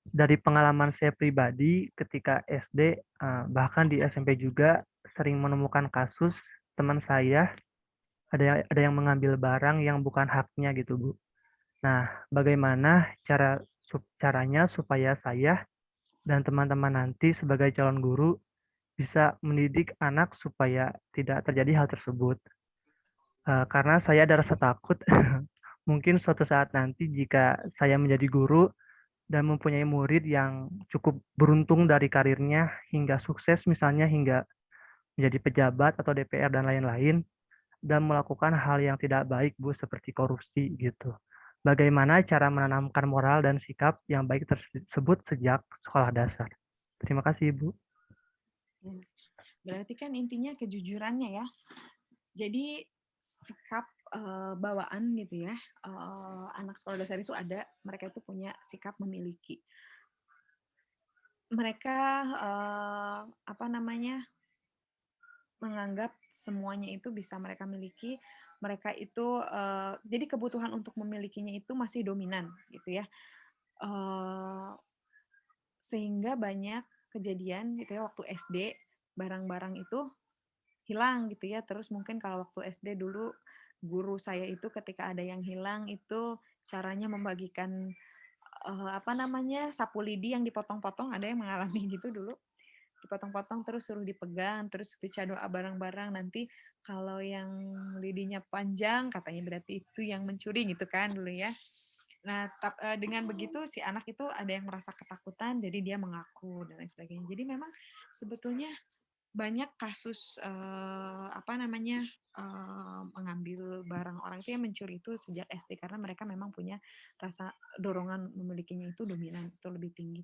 Dari pengalaman saya pribadi ketika SD, bahkan di SMP juga sering menemukan kasus teman saya ada yang mengambil barang yang bukan haknya gitu, Bu. Nah, bagaimana caranya supaya saya dan teman-teman nanti sebagai calon guru bisa mendidik anak supaya tidak terjadi hal tersebut. Karena saya ada rasa takut mungkin suatu saat nanti jika saya menjadi guru dan mempunyai murid yang cukup beruntung dari karirnya hingga sukses misalnya hingga menjadi pejabat atau DPR dan lain-lain dan melakukan hal yang tidak baik Bu seperti korupsi gitu. Bagaimana cara menanamkan moral dan sikap yang baik tersebut sejak sekolah dasar? Terima kasih Ibu. Ya. Berarti kan intinya kejujurannya ya. Jadi sikap bawaan gitu ya. Anak sekolah dasar itu ada, mereka itu punya sikap memiliki. Mereka apa namanya? Menganggap semuanya itu bisa mereka miliki, mereka itu jadi kebutuhan untuk memilikinya itu masih dominan gitu ya. Eh, Sehingga banyak kejadian gitu ya waktu SD barang-barang itu hilang gitu ya. Terus mungkin kalau waktu SD dulu guru saya itu ketika ada yang hilang itu caranya membagikan apa namanya sapu lidi yang dipotong-potong, ada yang mengalami gitu dulu, dipotong-potong terus suruh dipegang terus baca doa bareng-bareng, nanti kalau yang lidinya panjang katanya berarti itu yang mencuri gitu kan dulu ya. Nah, dengan begitu si anak itu ada yang merasa ketakutan, jadi dia mengaku dan lain sebagainya. Jadi memang sebetulnya banyak kasus apa namanya mengambil barang orang itu yang mencuri itu sejak SD karena mereka memang punya rasa dorongan memilikinya itu dominan itu lebih tinggi.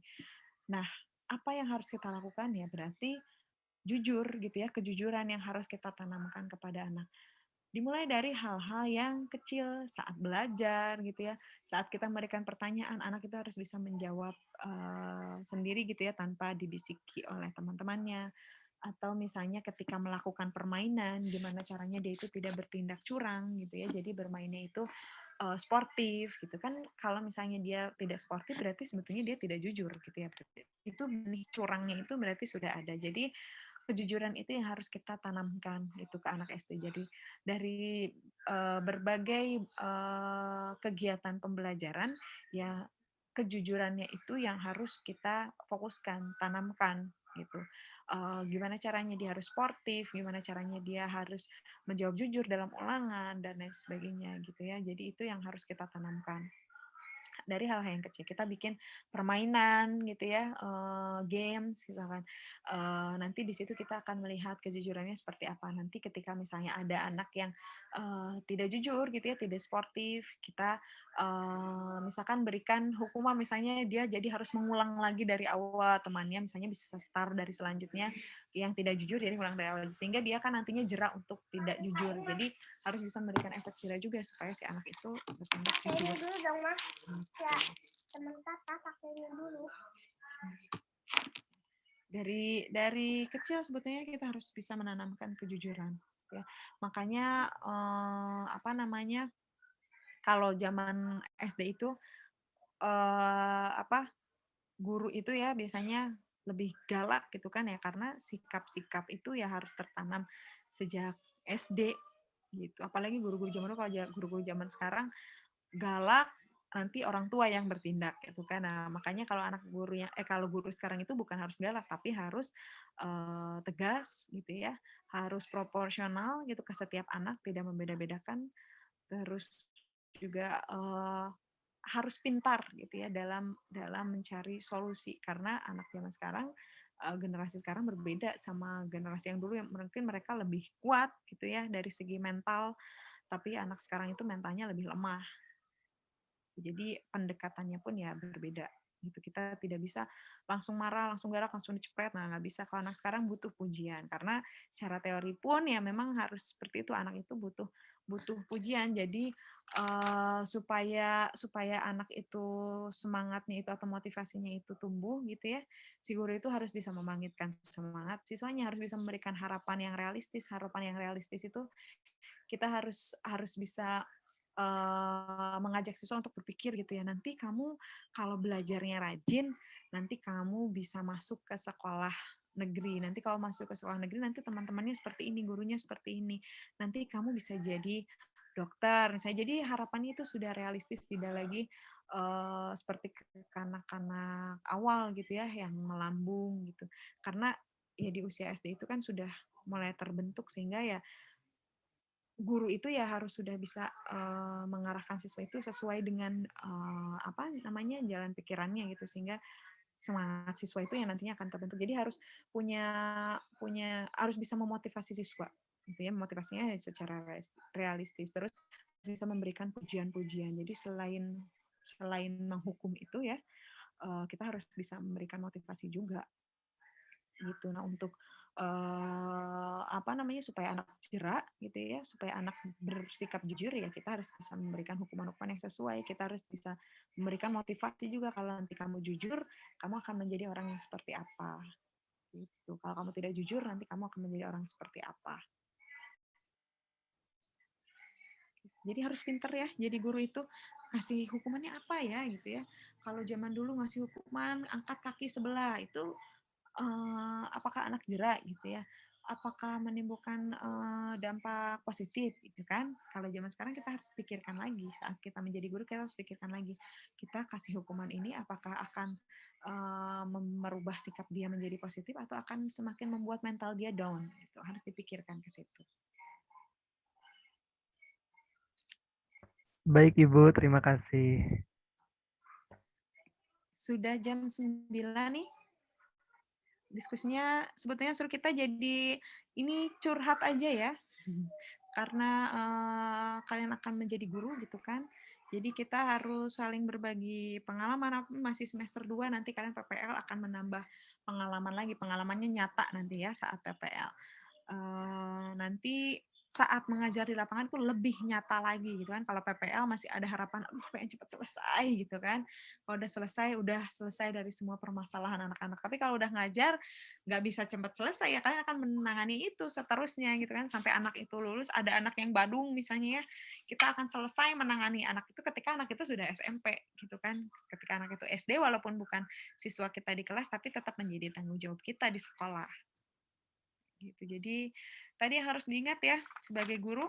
Nah, apa yang harus kita lakukan ya berarti jujur gitu ya, kejujuran yang harus kita tanamkan kepada anak. Dimulai dari hal-hal yang kecil saat belajar gitu ya. Saat kita memberikan pertanyaan, anak itu harus bisa menjawab sendiri gitu ya tanpa dibisiki oleh teman-temannya. Atau misalnya ketika melakukan permainan, gimana caranya dia itu tidak bertindak curang gitu ya. Jadi bermainnya itu sportif gitu kan. Kalau misalnya dia tidak sportif berarti sebetulnya dia tidak jujur gitu ya. Itu benih curangnya itu berarti sudah ada. Jadi kejujuran itu yang harus kita tanamkan itu ke anak SD. Jadi dari berbagai kegiatan pembelajaran ya kejujurannya itu yang harus kita fokuskan, tanamkan gitu. Gimana caranya dia harus sportif, gimana caranya dia harus menjawab jujur dalam ulangan dan lain sebagainya gitu ya. Jadi itu yang harus kita tanamkan dari hal-hal yang kecil. Kita bikin permainan gitu ya, games gitu kan. Nanti di situ kita akan melihat kejujurannya seperti apa. Nanti ketika misalnya ada anak yang tidak jujur gitu ya, tidak sportif, kita misalkan berikan hukuman misalnya dia jadi harus mengulang lagi dari awal, temannya misalnya bisa start dari selanjutnya yang tidak jujur jadi ulang dari awal sehingga dia kan nantinya jerak untuk tidak jujur. Jadi harus bisa memberikan efek jerah juga supaya si anak itu bertindak jujur. Dulu dong, Mas. Ya, teman kakak pakai ini dulu. Dari kecil sebetulnya kita harus bisa menanamkan kejujuran ya. Makanya apa namanya kalau zaman SD itu apa guru itu ya biasanya lebih galak gitu kan ya karena sikap-sikap itu ya harus tertanam sejak SD gitu. Apalagi guru-guru zaman dulu, kalau guru-guru zaman sekarang galak, nanti orang tua yang bertindak gitu kan. Nah, makanya kalau anak guru yang kalau guru sekarang itu bukan harus galak tapi harus tegas gitu ya, harus proporsional gitu ke setiap anak, tidak membeda-bedakan, terus juga harus pintar gitu ya dalam dalam mencari solusi karena anak zaman sekarang generasi sekarang berbeda sama generasi yang dulu yang mungkin mereka lebih kuat gitu ya dari segi mental, tapi anak sekarang itu mentalnya lebih lemah. Jadi pendekatannya pun ya berbeda gitu. Kita tidak bisa langsung marah, langsung galak, langsung dicepret. Nah, nggak bisa. Kalau anak sekarang butuh pujian karena secara teori pun ya memang harus seperti itu, anak itu butuh butuh pujian. Jadi supaya supaya anak itu semangatnya itu atau motivasinya itu tumbuh gitu ya. Si guru itu harus bisa membangkitkan semangat siswanya, harus bisa memberikan harapan yang realistis. Harapan yang realistis itu kita harus harus bisa mengajak siswa untuk berpikir gitu ya, nanti kamu kalau belajarnya rajin, nanti kamu bisa masuk ke sekolah negeri. Nanti kalau masuk ke sekolah negeri, nanti teman-temannya seperti ini, gurunya seperti ini. Nanti kamu bisa jadi dokter, misalnya. Jadi harapannya itu sudah realistis, tidak lagi seperti kanak-kanak awal gitu ya, yang melambung gitu. Karena ya di usia SD itu kan sudah mulai terbentuk, sehingga ya guru itu ya harus sudah bisa mengarahkan siswa itu sesuai dengan apa namanya, jalan pikirannya gitu, sehingga semangat siswa itu yang nantinya akan terbentuk. Jadi harus punya punya harus bisa memotivasi siswa gitu ya, motivasinya secara realistis, terus bisa memberikan pujian-pujian. Jadi selain selain menghukum itu ya, kita harus bisa memberikan motivasi juga gitu. Nah, untuk apa namanya, supaya anak jerak gitu ya, supaya anak bersikap jujur, ya kita harus bisa memberikan hukuman-hukuman yang sesuai. Kita harus bisa memberikan motivasi juga, kalau nanti kamu jujur, kamu akan menjadi orang yang seperti apa gitu. Kalau kamu tidak jujur, nanti kamu akan menjadi orang seperti apa. Jadi harus pinter ya, jadi guru itu ngasih hukumannya apa ya gitu ya. Kalau zaman dulu ngasih hukuman angkat kaki sebelah, itu apakah anak jerak gitu ya? Apakah menimbulkan dampak positif gitu kan? Kalau zaman sekarang kita harus pikirkan lagi, saat kita menjadi guru kita harus pikirkan lagi. Kita kasih hukuman ini apakah akan merubah sikap dia menjadi positif, atau akan semakin membuat mental dia down gitu. Harus dipikirkan ke situ. Baik Ibu, terima kasih. Sudah jam 9 nih. Diskusinya sebetulnya seru, kita jadi ini curhat aja ya. Karena kalian akan menjadi guru gitu kan. Jadi kita harus saling berbagi pengalaman. Masih semester 2, nanti kalian PPL akan menambah pengalaman lagi. Pengalamannya nyata nanti ya saat PPL. Nanti saat mengajar di lapangan itu lebih nyata lagi gitu kan. Kalau PPL masih ada harapan, pengen cepat selesai gitu kan. Kalau udah selesai dari semua permasalahan anak-anak. Tapi kalau udah ngajar, nggak bisa cepat selesai ya, kalian akan menangani itu seterusnya gitu kan, sampai anak itu lulus. Ada anak yang badung misalnya ya, kita akan selesai menangani anak itu ketika anak itu sudah SMP gitu kan. Ketika anak itu SD, walaupun bukan siswa kita di kelas, tapi tetap menjadi tanggung jawab kita di sekolah gitu. Jadi tadi yang harus diingat ya, sebagai guru,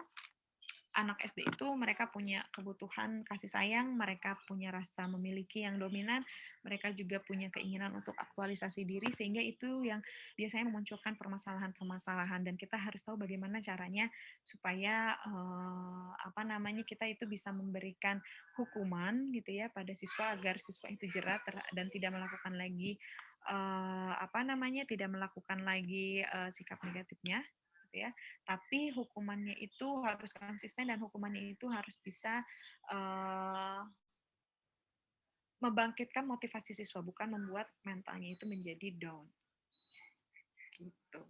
anak SD itu mereka punya kebutuhan kasih sayang, mereka punya rasa memiliki yang dominan, mereka juga punya keinginan untuk aktualisasi diri, sehingga itu yang biasanya memunculkan permasalahan-permasalahan, dan kita harus tahu bagaimana caranya supaya apa namanya, kita itu bisa memberikan hukuman gitu ya pada siswa, agar siswa itu jerat dan tidak melakukan lagi apa namanya, tidak melakukan lagi sikap negatifnya gitu ya. Tapi hukumannya itu harus konsisten, dan hukumannya itu harus bisa membangkitkan motivasi siswa, bukan membuat mentalnya itu menjadi down. Gitu.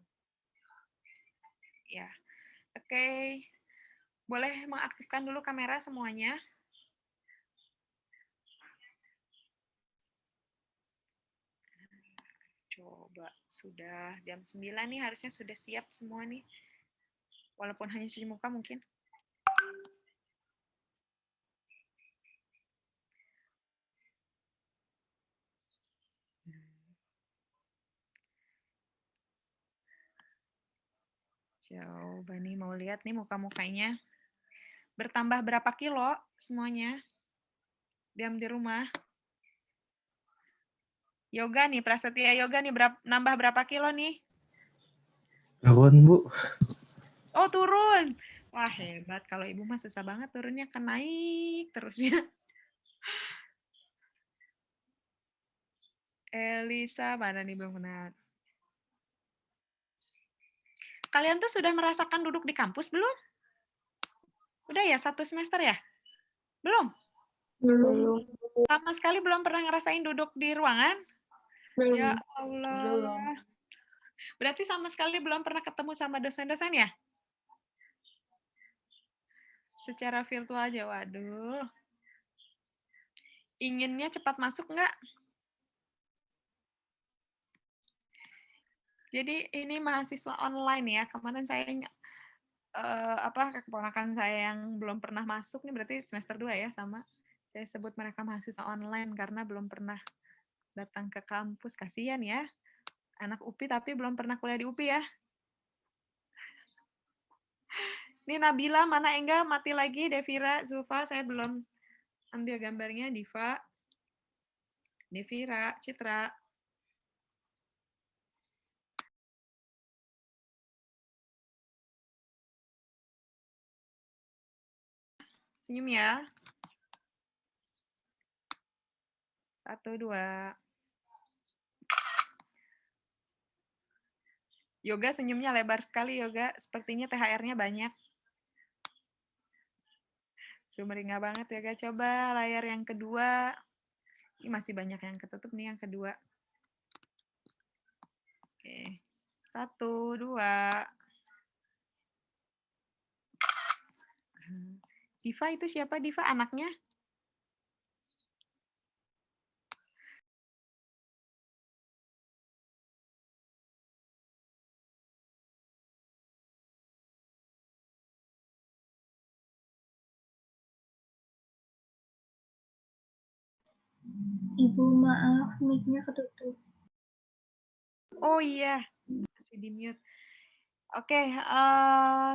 Ya. Oke. Boleh mengaktifkan dulu kamera semuanya. Coba, sudah jam 9 nih, harusnya sudah siap semua nih. Walaupun hanya cuci muka mungkin. Coba nih, mau lihat nih muka-mukanya. Bertambah berapa kilo semuanya? Diam di rumah. Yoga nih, Prasetya Yoga nih, nambah berapa kilo nih? Turun, Bu. Oh, turun. Wah, hebat. Kalau ibu mah susah banget turunnya, kan naik terusnya. Elisa, mana nih, belum kenal. Kalian tuh sudah merasakan duduk di kampus belum? Udah ya, 1 semester ya? Belum? Belum. Sama sekali belum pernah ngerasain duduk di ruangan? Belum. Ya Allah. Berarti sama sekali belum pernah ketemu sama dosen-dosen ya? Secara virtual aja, waduh. Inginnya cepat masuk nggak? Jadi ini mahasiswa online ya. Kemarin saya keponakan saya yang belum pernah masuk nih, berarti semester 2 ya, sama. Saya sebut mereka mahasiswa online karena belum pernah datang ke kampus. Kasihan ya, anak UPI tapi belum pernah kuliah di UPI ya. Ini Nabila, mana Engga, mati lagi, Devira, Zulfa, saya belum ambil gambarnya, Diva, Devira, Citra. Senyum ya. 1, 2. Yoga senyumnya lebar sekali, Yoga. Sepertinya THR-nya banyak. Sumringah banget, Yoga. Coba layar yang kedua. Ini masih banyak yang ketutup nih, yang kedua. Oke. 1, 2. Diva itu siapa, Diva? Anaknya? Ibu maaf, mic-nya ketutup. Oh iya, masih di mute. Oke,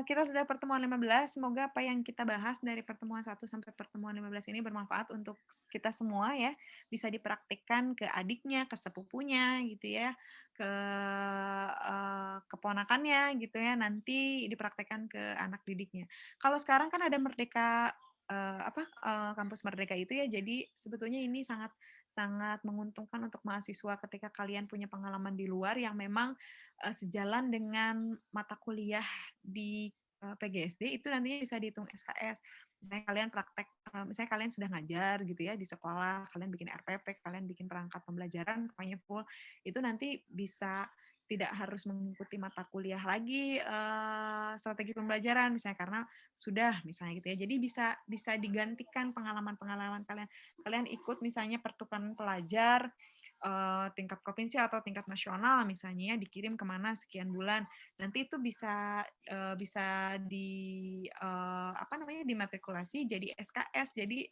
kita sudah pertemuan 15. Semoga apa yang kita bahas dari pertemuan 1 sampai pertemuan 15 ini bermanfaat untuk kita semua ya. Bisa dipraktikkan ke adiknya, ke sepupunya gitu ya, ke keponakannya gitu ya, nanti dipraktekkan ke anak didiknya. Kalau sekarang kan ada Merdeka kampus Merdeka itu ya, jadi sebetulnya ini sangat sangat menguntungkan untuk mahasiswa ketika kalian punya pengalaman di luar yang memang sejalan dengan mata kuliah di PGSD itu nantinya bisa dihitung SKS. Misalnya kalian praktek, misalnya kalian sudah ngajar gitu ya di sekolah, kalian bikin RPP, kalian bikin perangkat pembelajaran, pokoknya full, itu nanti bisa tidak harus mengikuti mata kuliah lagi strategi pembelajaran misalnya karena sudah misalnya gitu ya. Jadi bisa digantikan pengalaman-pengalaman kalian. Kalian ikut misalnya pertukaran pelajar tingkat provinsi atau tingkat nasional misalnya dikirim kemana sekian bulan nanti itu bisa dimatrikulasi jadi SKS jadi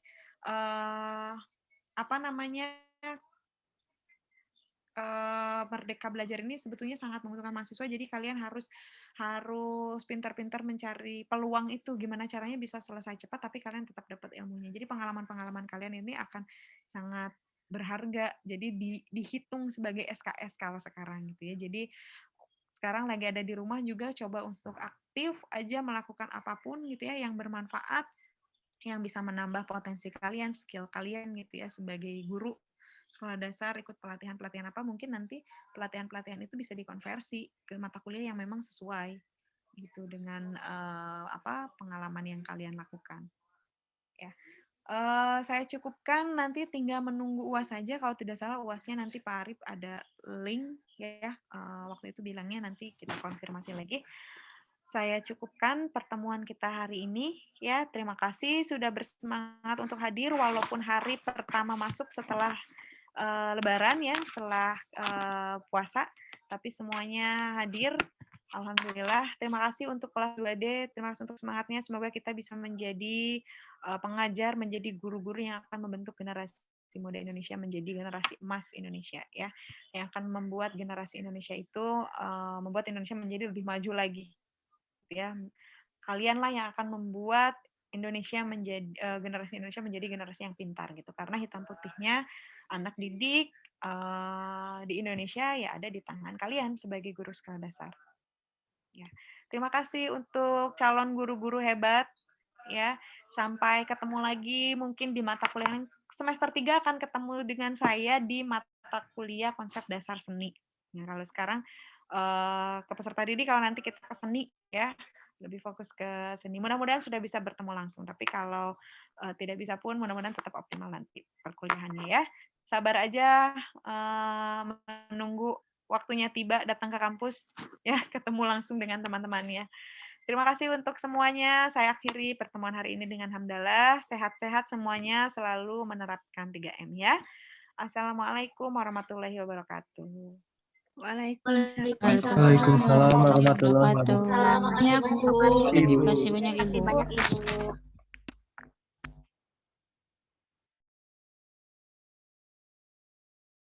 Merdeka Belajar ini sebetulnya sangat menguntungkan mahasiswa jadi kalian harus pintar-pintar mencari peluang itu gimana caranya bisa selesai cepat tapi kalian tetap dapat ilmunya jadi pengalaman-pengalaman kalian ini akan sangat berharga jadi dihitung sebagai SKS kalau sekarang gitu ya jadi sekarang lagi ada di rumah juga coba untuk aktif aja melakukan apapun gitu ya yang bermanfaat yang bisa menambah potensi kalian skill kalian gitu ya sebagai guru sekolah dasar ikut pelatihan-pelatihan apa mungkin nanti pelatihan-pelatihan itu bisa dikonversi ke mata kuliah yang memang sesuai gitu dengan pengalaman yang kalian lakukan ya. Saya cukupkan nanti tinggal menunggu UAS saja kalau tidak salah UASnya nanti Pak Arif ada link ya waktu itu bilangnya nanti kita konfirmasi lagi. Saya cukupkan pertemuan kita hari ini ya. Terima kasih sudah bersemangat untuk hadir walaupun hari pertama masuk setelah Lebaran ya, setelah puasa, tapi semuanya hadir. Alhamdulillah. Terima kasih untuk kelas 2D, terima kasih untuk semangatnya. Semoga kita bisa menjadi pengajar, menjadi guru-guru yang akan membentuk generasi muda Indonesia menjadi generasi emas Indonesia ya, yang akan membuat generasi Indonesia itu membuat Indonesia menjadi lebih maju lagi. Ya, kalianlah yang akan membuat Indonesia menjadi generasi Indonesia menjadi generasi yang pintar gitu karena hitam putihnya anak didik di Indonesia ya ada di tangan kalian sebagai guru sekolah dasar ya terima kasih untuk calon guru-guru hebat ya sampai ketemu lagi mungkin di mata kuliah semester 3 akan ketemu dengan saya di mata kuliah konsep dasar seni ya kalau sekarang ke peserta didik kalau nanti kita ke seni ya lebih fokus ke seni. Mudah-mudahan sudah bisa bertemu langsung. Tapi kalau tidak bisa pun mudah-mudahan tetap optimal nanti perkuliahannya ya. Sabar aja menunggu waktunya tiba datang ke kampus ya ketemu langsung dengan teman-temannya. Terima kasih untuk semuanya. Saya akhiri pertemuan hari ini dengan hamdalah. Sehat-sehat semuanya selalu menerapkan 3M ya. Assalamualaikum warahmatullahi wabarakatuh. Waalaikumsalam. Waalaikumsalam warahmatullahi wabarakatuh. Banyak, Bu. Terima Ibu. kasih banyak Ibu.